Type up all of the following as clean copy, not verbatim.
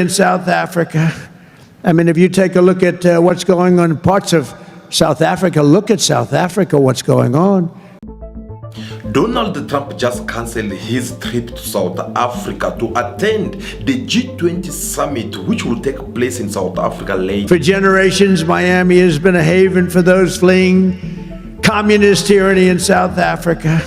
In South Africa, I mean, if you take a look at what's going on in parts of South Africa, look at South Africa, what's going on. Donald Trump just cancelled his trip to South Africa to attend the G20 Summit, which will take place in South Africa later. For generations, Miami has been a haven for those fleeing communist tyranny in South Africa.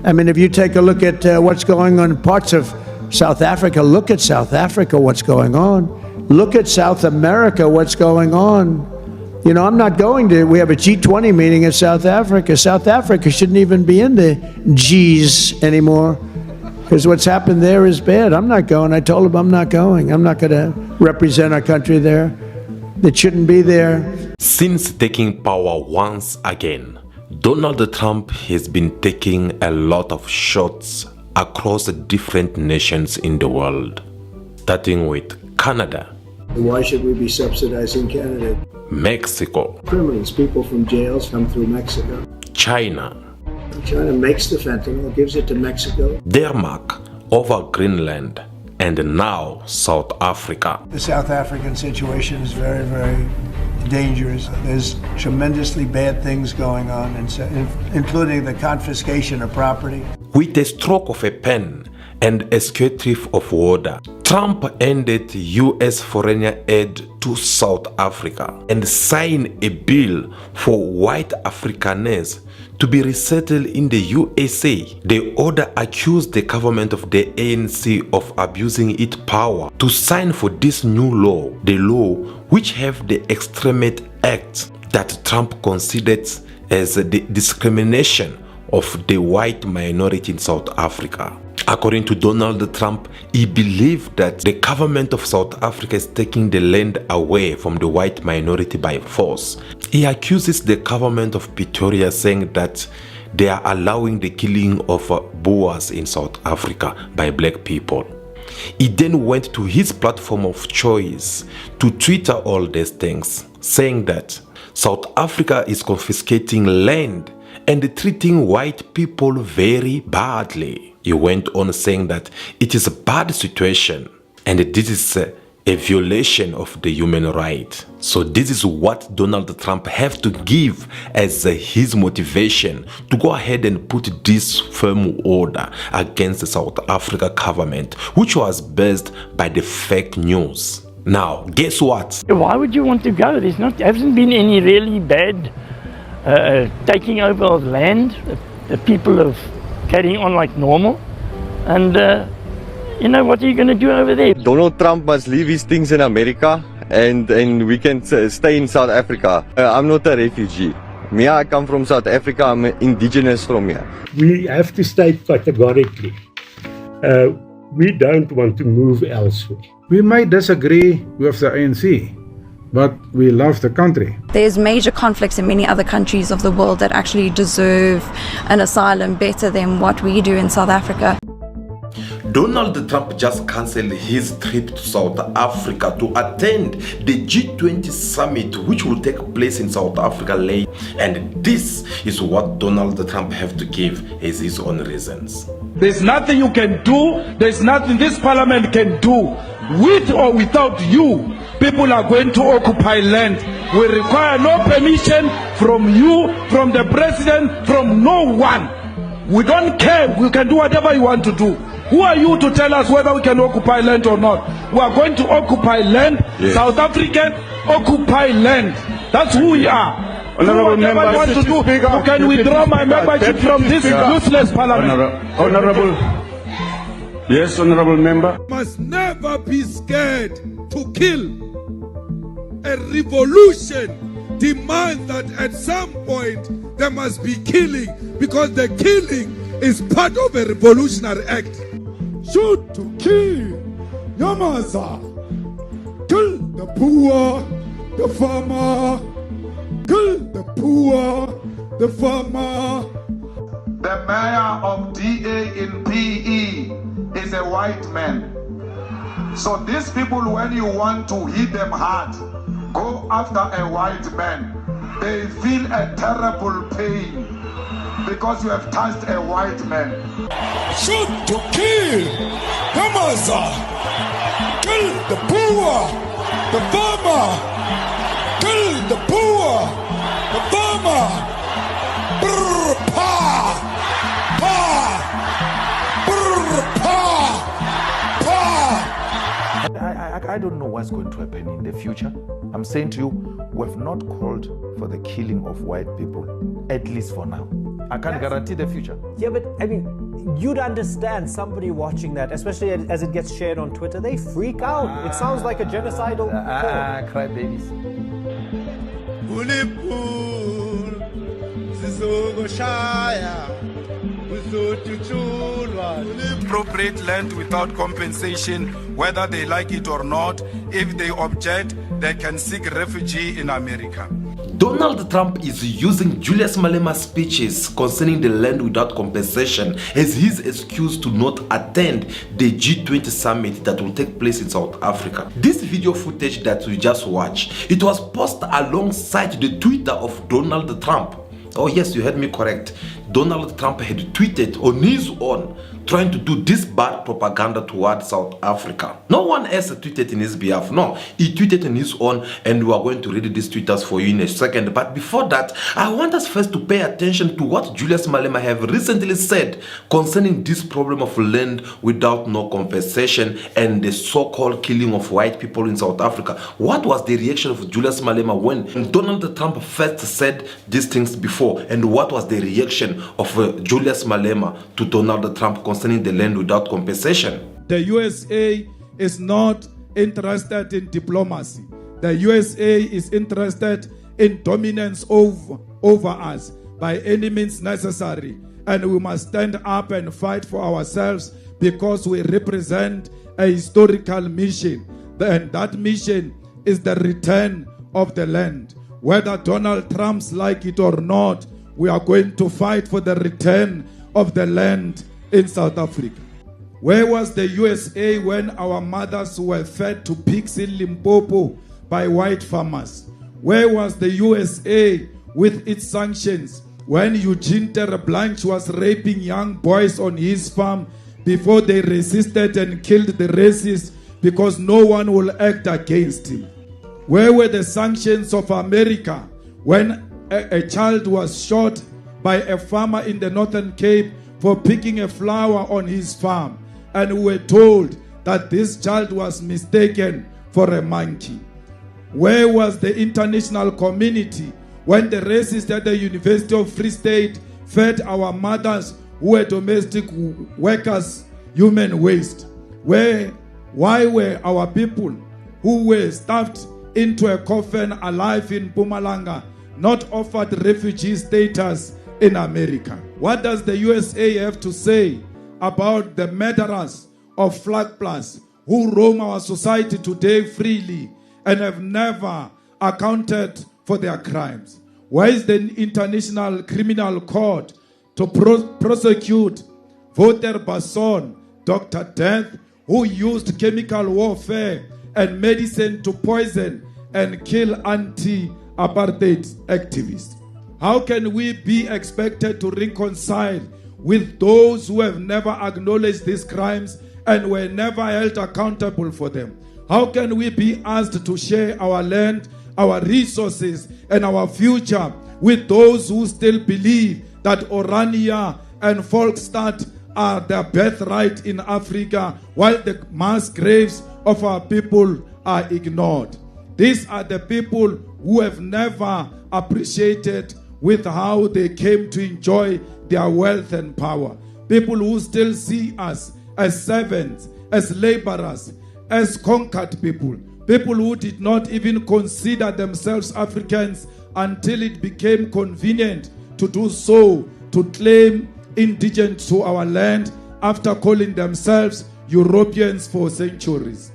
I mean, if you take a look at what's going on in parts of South Africa, look at South Africa, what's going on. Look at South America, what's going on. You know, I'm not going to, we have a G20 meeting in South Africa. South Africa shouldn't even be in the Gs anymore because what's happened there is bad. I'm not going. I told him I'm not going. I'm not going to represent our country there. That shouldn't be there. Since taking power once again, Donald Trump has been taking a lot of shots across different nations in the world, starting with Canada. Why should we be subsidizing Canada? Mexico. Criminals, people from jails come through Mexico. China. China makes the fentanyl, gives it to Mexico. Denmark over Greenland, and now South Africa. The South African situation is very, very dangerous. There's tremendously bad things going on, including the confiscation of property. With a stroke of a pen and a scattering of water, Trump ended U.S. foreign aid to South Africa and signed a bill for white Afrikaners to be resettled in the USA. The order accused the government of the ANC of abusing its power to sign for this new law, the law which have the Extremate Act that Trump considered as the discrimination of the white minority in South Africa. According to Donald Trump, he believed that the government of South Africa is taking the land away from the white minority by force. He accuses the government of Pretoria, saying that they are allowing the killing of Boers in South Africa by black people. He then went to his platform of choice to Twitter all these things, saying that South Africa is confiscating land and treating white people very badly. He went on saying that it is a bad situation and this is a violation of the human right. So this is what Donald Trump have to give as his motivation to go ahead and put this firm order against the South Africa government, which was based by the fake news. Now, guess what? Why would you want to go? There hasn't been any really bad taking over of land. The people have carrying on like normal, and you know, what are you going to do over there? Donald Trump must leave his things in America and we can stay in South Africa. I'm not a refugee. Me, I come from South Africa. I'm indigenous from here. We have to state categorically, we don't want to move elsewhere. We may disagree with the ANC, but we love the country. There's major conflicts in many other countries of the world that actually deserve an asylum better than what we do in South Africa. Donald Trump just cancelled his trip to South Africa to attend the G20 Summit, which will take place in South Africa later. And this is what Donald Trump have to give as his own reasons. There's nothing you can do. There's nothing this parliament can do. With or without you, people are going to occupy land. We require no permission from you, from the president, from no one. We don't care. We can do whatever you want to do. Who are you to tell us whether we can occupy land or not? We are going to occupy land. Yes. South African occupy land. That's who we are. Honorable member, I want to do. You can withdraw my membership from this useless parliament. Honorable. Yes, honorable member. Must never be scared to kill. A revolution demands that at some point there must be killing, because the killing is part of a revolutionary act. Shoot to kill, Yamaza. Kill the poor, the farmer. Kill the poor, the farmer. The mayor of DA in PE is a white man. So these people, when you want to hit them hard, go after a white man. They feel a terrible pain because you have touched a white man. Shoot to kill, Yamaza. kill the poor, the farmer, kill the poor, the farmer. Brr, pa, pa, brr, pa, pa. I don't know what's going to happen in the future. I'm saying to you, we have not called for the killing of white people, at least for now. I can't guarantee the future. Yeah, but I mean, you'd understand somebody watching that, especially as it gets shared on Twitter, they freak out. It sounds like a genocidal cry babies. Appropriate land without compensation, whether they like it or not. If they object, they can seek refugee in America. Donald Trump is using Julius Malema's speeches concerning the land without compensation as his excuse to not attend the G20 Summit that will take place in South Africa. This video footage that we just watched, it was posted alongside the Twitter of Donald Trump. Oh yes, you heard me correct. Donald Trump had tweeted on his own trying to do this bad propaganda towards South Africa. No one else tweeted in his behalf. No, he tweeted on his own, and we are going to read these tweeters for you in a second. But before that, I want us first to pay attention to what Julius Malema have recently said concerning this problem of land without no compensation and the so-called killing of white people in South Africa. What was the reaction of Julius Malema when Donald Trump first said these things before, and what was the reaction of Julius Malema to Donald Trump concerning the land without compensation? The USA is not interested in diplomacy. The USA is interested in dominance over us by any means necessary. And we must stand up and fight for ourselves because we represent a historical mission. And that mission is the return of the land. Whether Donald Trump's like it or not, we are going to fight for the return of the land in South Africa. Where was the USA when our mothers were fed to pigs in Limpopo by white farmers? Where was the USA with its sanctions when Eugene Terreblanche was raping young boys on his farm before they resisted and killed the racists because no one will act against him? Where were the sanctions of America when a child was shot by a farmer in the Northern Cape for picking a flower on his farm, and we were told that this child was mistaken for a monkey? Where was the international community when the racists at the University of Free State fed our mothers who were domestic workers human waste? Why were our people who were stuffed into a coffin alive in Mpumalanga not offered refugee status in America? What does the USA have to say about the murderers of Flag Plus who roam our society today freely and have never accounted for their crimes? Where is the International Criminal Court to prosecute Wouter Basson, Dr. Death, who used chemical warfare and medicine to poison and kill anti-apartheid activists? How can we be expected to reconcile with those who have never acknowledged these crimes and were never held accountable for them? How can we be asked to share our land, our resources, and our future with those who still believe that Orania and Volksstadt are their birthright in Africa, while the mass graves of our people are ignored? These are the people who have never appreciated with how they came to enjoy their wealth and power. People who still see us as servants, as laborers, as conquered people. People who did not even consider themselves Africans until it became convenient to do so, to claim indigenous to our land after calling themselves Europeans for centuries.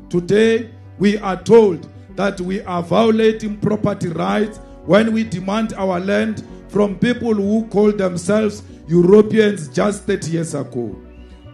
Today, we are told that we are violating property rights when we demand our land from people who called themselves Europeans just 30 years ago.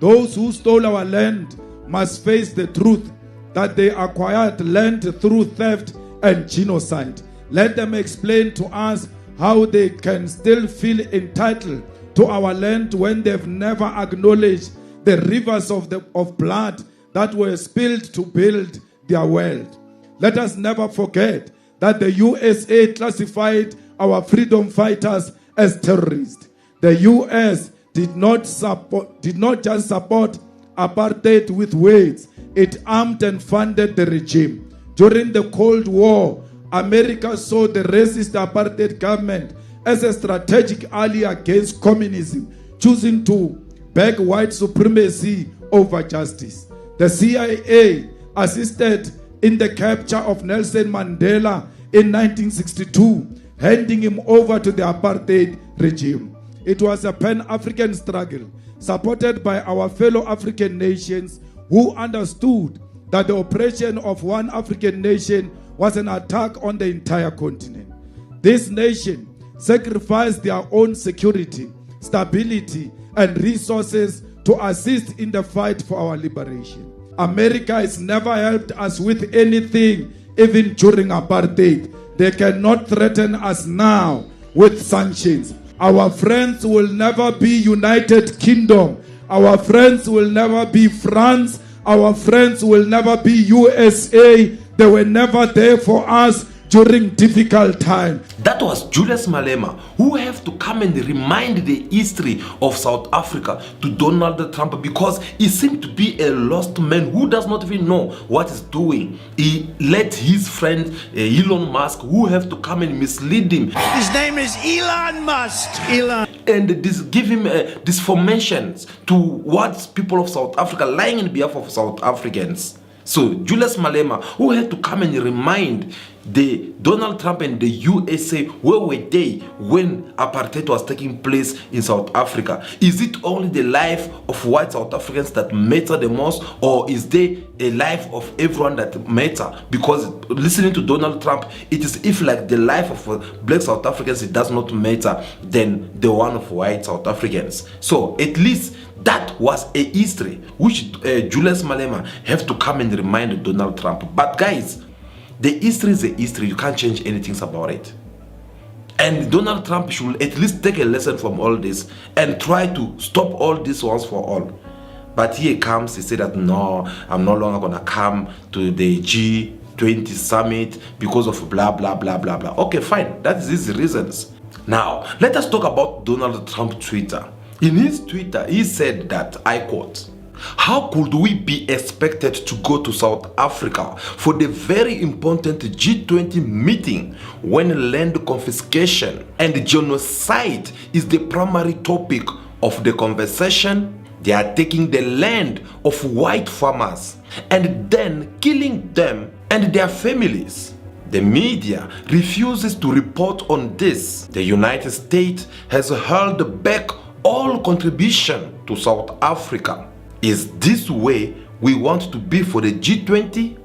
Those who stole our land must face the truth that they acquired land through theft and genocide. Let them explain to us how they can still feel entitled to our land when they've never acknowledged the rivers of blood that were spilled to build their world. Let us never forget that the USA classified our freedom fighters as terrorists. The US did not just support apartheid with words. It armed and funded the regime. During the Cold War, America saw the racist apartheid government as a strategic ally against communism, choosing to back white supremacy over justice. The CIA assisted in the capture of Nelson Mandela in 1962, handing him over to the apartheid regime. It was a Pan-African struggle supported by our fellow African nations who understood that the oppression of one African nation was an attack on the entire continent. This nation sacrificed their own security, stability, and resources to assist in the fight for our liberation. America has never helped us with anything, even during apartheid. They cannot threaten us now with sanctions. Our friends will never be United Kingdom. Our friends will never be France. Our friends will never be USA. They were never there for us during difficult times. That was Julius Malema, who have to come and remind the history of South Africa to Donald Trump, because he seemed to be a lost man who does not even know what he's doing. He let his friend Elon Musk, who have to come and mislead him. His name is Elon Musk. Elon. And this give him these formations to what people of South Africa, lying in behalf of South Africans. So Julius Malema, who had to come and remind the Donald Trump and the USA, where were they when apartheid was taking place in South Africa? Is it only the life of white South Africans that matter the most, or is there a life of everyone that matter? Because listening to Donald Trump, it is if like the life of black South Africans, it does not matter than the one of white South Africans. So at least that was a history which Julius Malema have to come and remind Donald Trump. But guys, the history is a history. You can't change anything about it. And Donald Trump should at least take a lesson from all this and try to stop all this once for all. But here comes, he said that no, I'm no longer going to come to the G20 Summit because of blah, blah, blah, blah, blah. Okay, fine. That is his reasons. Now, let us talk about Donald Trump's Twitter. In his Twitter, he said that, I quote, "How could we be expected to go to South Africa for the very important G20 meeting when land confiscation and genocide is the primary topic of the conversation? They are taking the land of white farmers and then killing them and their families." The media refuses to report on this. The United States has held back all contribution to South Africa. Is this way we want to be for the G20?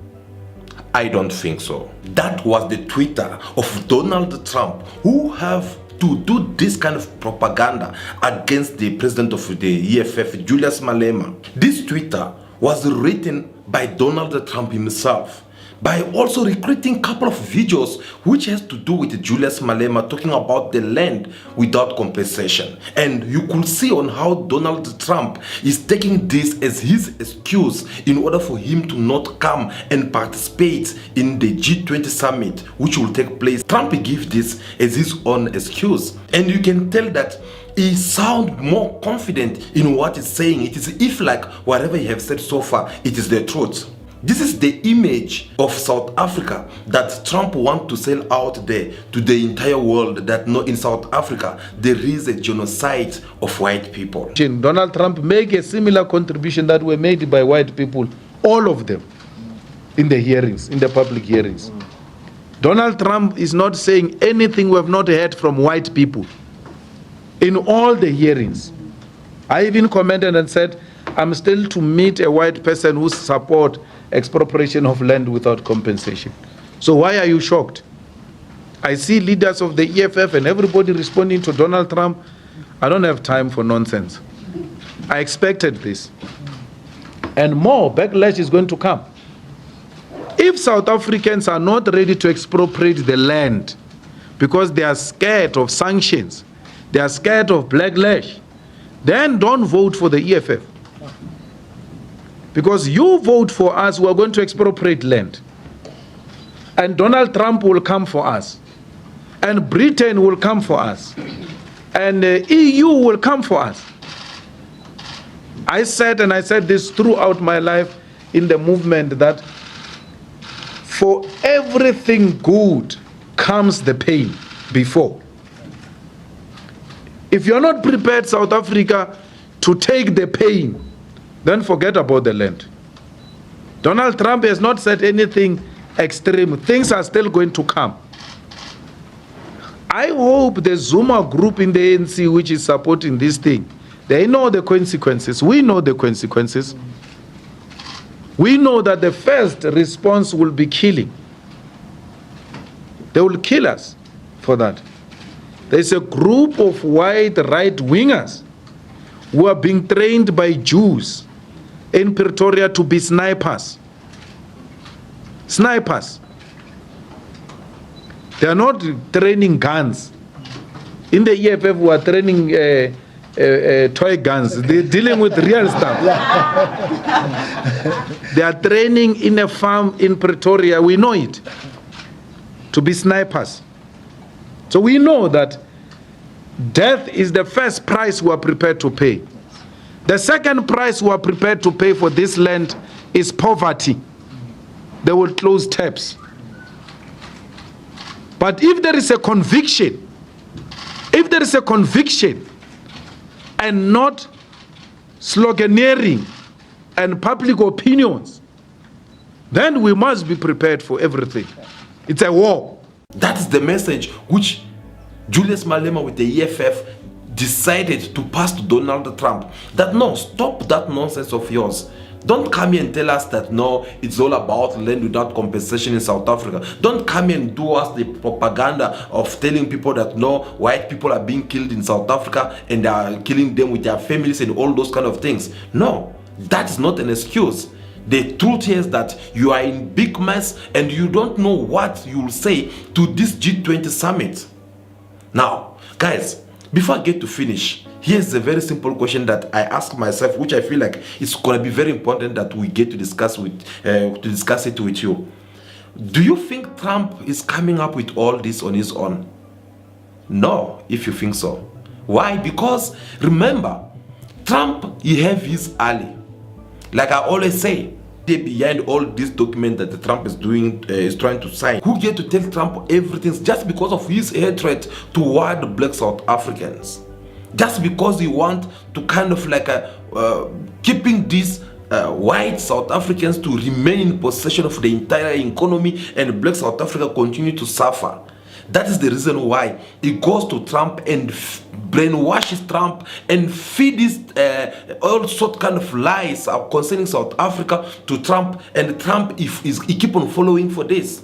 I don't think so. That was the Twitter of Donald Trump, who have to do this kind of propaganda against the president of the EFF, Julius Malema. This Twitter was written by Donald Trump himself, by also recreating a couple of videos which has to do with Julius Malema talking about the land without compensation. And you could see on how Donald Trump is taking this as his excuse in order for him to not come and participate in the G20 Summit, which will take place. Trump gives this as his own excuse. And you can tell that he sounds more confident in what he's saying. It is if like whatever he has said so far, it is the truth. This is the image of South Africa that Trump wants to sell out there to the entire world, that no, in South Africa there is a genocide of white people. Donald Trump made a similar contribution that were made by white people, all of them, in the hearings, in the public hearings. Donald Trump is not saying anything we have not heard from white people in all the hearings. I even commented and said, I'm still to meet a white person who support expropriation of land without compensation. So why are you shocked? I see leaders of the EFF and everybody responding to Donald Trump. I don't have time for nonsense. I expected this. And more backlash is going to come. If South Africans are not ready to expropriate the land because they are scared of sanctions, they are scared of backlash, then don't vote for the EFF. Because you vote for us, we are going to expropriate land. And Donald Trump will come for us. And Britain will come for us. And EU will come for us. I said, and I said this throughout my life in the movement, that for everything good comes the pain before. If you're not prepared, South Africa, to take the pain, then forget about the land. Donald Trump has not said anything extreme. Things are still going to come. I hope the Zuma group in the ANC, which is supporting this thing, they know the consequences. We know the consequences. We know that the first response will be killing. They will kill us for that. There's a group of white right-wingers who are being trained by Jews in Pretoria to be snipers. Snipers. They are not training guns. In the EFF, we are training toy guns. They're dealing with real stuff. They are training in a farm in Pretoria. We know it. To be snipers. So we know that death is the first price we are prepared to pay. The second price we are prepared to pay for this land is poverty. They will close taps. But if there is a conviction, and not sloganeering and public opinions, then we must be prepared for everything. It's a war. That's the message which Julius Malema with the EFF decided to pass to Donald Trump. That no, stop that nonsense of yours. Don't come here and tell us that no, it's all about land without compensation in South Africa. Don't come here and do us the propaganda of telling people that no, white people are being killed in South Africa and they are killing them with their families and all those kind of things. No, that's not an excuse. The truth is that you are in big mess and you don't know what you will say to this G20 Summit. Now, guys, before I get to finish, here's a very simple question that I ask myself, which I feel like it's going to be very important that we get to discuss it with you. Do you think Trump is coming up with all this on his own? No, if you think so. Why? Because remember, Trump, he have his ally. Like I always say, behind all this document that Trump is doing, is trying to sign, who get to tell Trump everything just because of his hatred toward black South Africans, just because he want to kind of like keeping these white South Africans to remain in possession of the entire economy and black South Africa continue to suffer. That is the reason why he goes to Trump and brainwashes Trump and feeds all sort kind of lies concerning South Africa to Trump, and Trump he keep on following for this.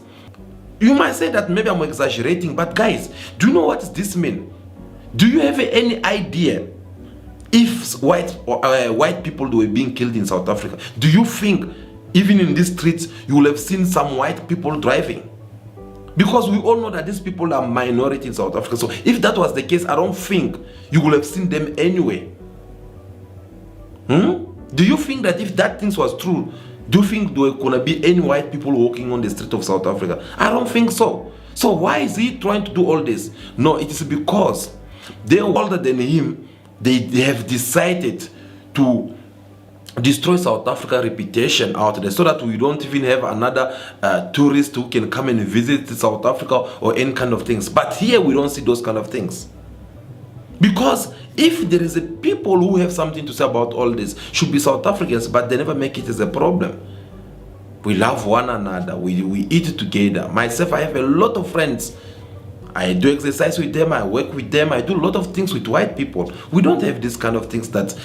You might say that maybe I'm exaggerating, but guys, do you know what does this mean? Do you have any idea if white people were being killed in South Africa? Do you think even in these streets you will have seen some white people driving? Because we all know that these people are minority in South Africa. So if that was the case, I don't think you would have seen them anyway. Do you think that if that thing was true, do you think there were going to be any white people walking on the street of South Africa? I don't think so. So why is he trying to do all this? No, it is because they are older than him. They have decided to destroy South Africa's reputation out there so that we don't even have another tourist who can come and visit South Africa or any kind of things. But here we don't see those kind of things. Because if there is a people who have something to say about all this, should be South Africans, but they never make it as a problem. We love one another, we eat together. Myself, I have a lot of friends. I do exercise with them, I work with them, I do a lot of things with white people. We don't have this kind of things that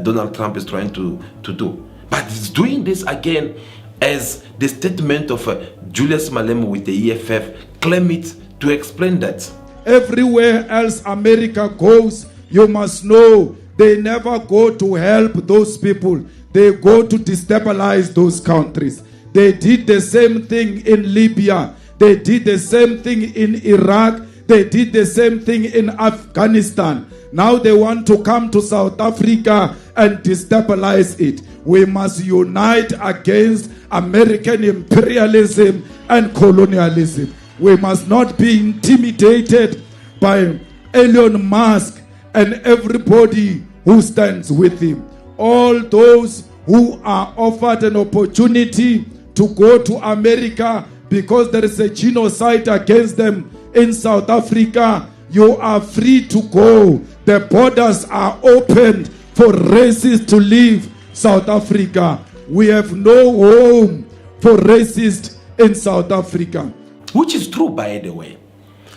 Donald Trump is trying to do. But he's doing this again as the statement of Julius Malema with the EFF claim it to explain that. Everywhere else America goes, you must know they never go to help those people. They go to destabilize those countries. They did the same thing in Libya. They did the same thing in Iraq. They did the same thing in Afghanistan. Now they want to come to South Africa and destabilize it. We must unite against American imperialism and colonialism. We must not be intimidated by Elon Musk and everybody who stands with him. All those who are offered an opportunity to go to America because there is a genocide against them in South Africa, you are free to go. The borders are opened for racists to leave South Africa. We have no home for racists in South Africa. Which is true, by the way.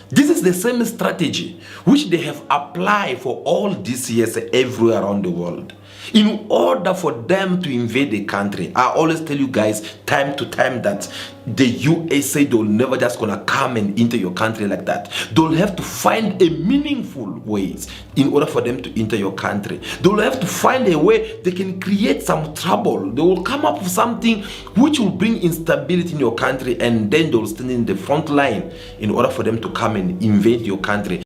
This is the same strategy which they have applied for all these years everywhere around the world. In order for them to invade the country, I always tell you guys time to time that the USA, they'll never just gonna come and enter your country like that. They'll have to find a meaningful ways in order for them to enter your country. They'll have to find a way they can create some trouble. They will come up with something which will bring instability in your country, and then they'll stand in the front line in order for them to come and invade your country.